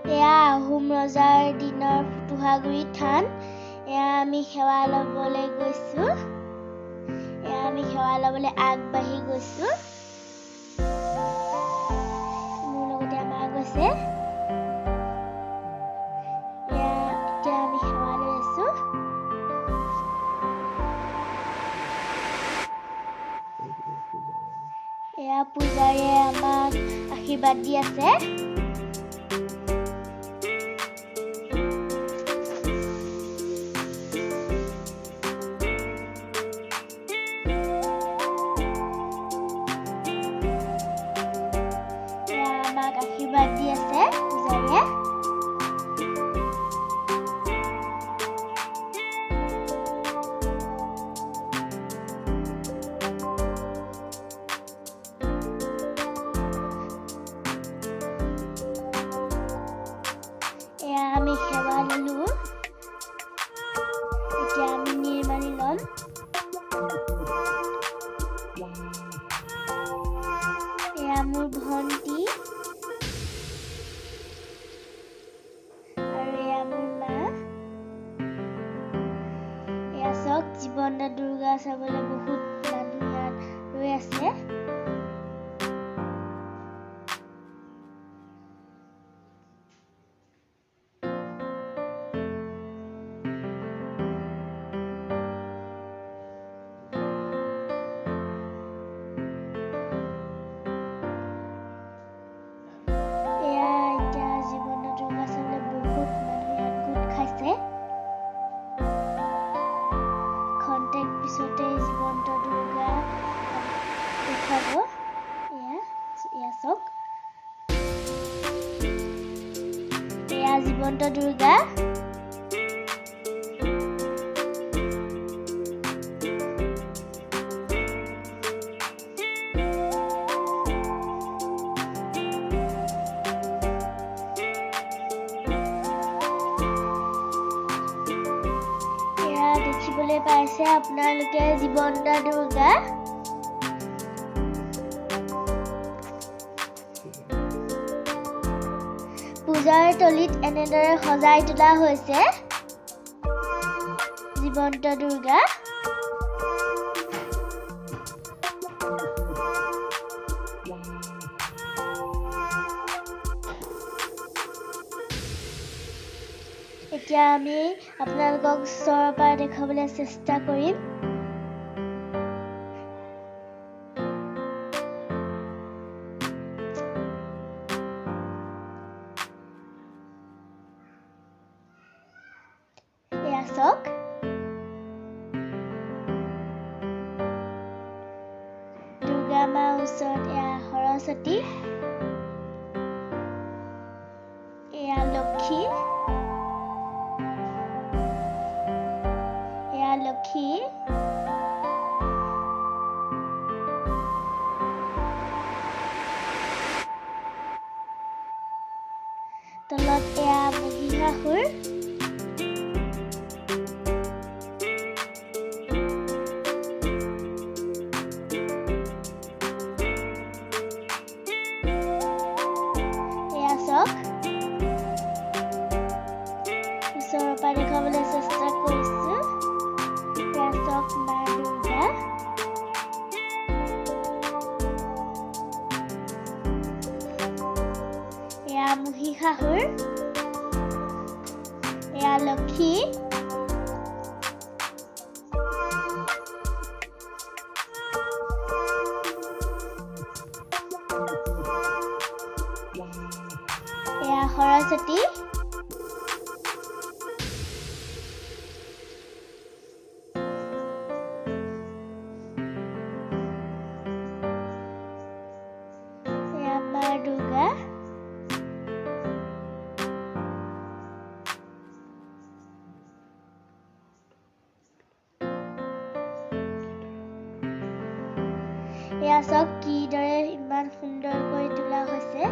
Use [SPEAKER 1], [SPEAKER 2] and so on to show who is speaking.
[SPEAKER 1] এয়া আহোম ৰজাৰ দিনৰ ফুটুহাগুৰি থান এয়া আমি সেৱা ল'বলৈ গৈছো এয়া আমি সেৱা ল'বলৈ আগবাঢ়ি গৈছো মোৰ লগতে মা গৈছে এয়া এতিয়া আমি সেৱা লৈ আছো এয়া পূজাৰীয়ে আমাক আশীৰ্বাদ দি আছে আশীৰ্বাদ দি আছে পূজাৰীয়ে এয়া আমি সেৱা ললো এতিয়া আমি নিৰ্মালি ল'ম এয়া মোৰ ভণ্টি জীৱন্ত দুৰ্গা চাবলৈ বহুত মানুহ ইয়াত ৰৈ আছে এয়া এতিয়া জীৱন্ত দুৰ্গা চাবলৈ বহুত মানুহ ইয়াত গোট খাইছে পিছতে জীৱন্ত দুৰ্গা দেখাব এয়া চাওক এয়া জীৱন্ত দুৰ্গা দেখিবলৈ পাইছে আপোনালোকে জীৱন্ত দুৰ্গা পূজাৰ তলিত এনেদৰে সজাই তোলা হৈছে জীৱন্ত দুৰ্গা এতিয়া আমি আপোনালোকক ওচৰৰ পৰা দেখাবলৈ চেষ্টা কৰিম এয়া চাওক দুৰ্গা মাৰ ওচৰত এয়া সৰস্বতী এয়া লক্ষী লক্ষী তলত এয়া মহিষাসুৰ এয়া চাওক ওচৰৰ পৰা দেখাবলৈ চেষ্টা কৰিছো Maa Durga এয়া মহিষাসুৰ এয়া লক্ষী এয়া সৰস্বতী Maa Durga এয়া চাওক কিদৰে ইমান সুন্দৰকৈ তোলা হৈছে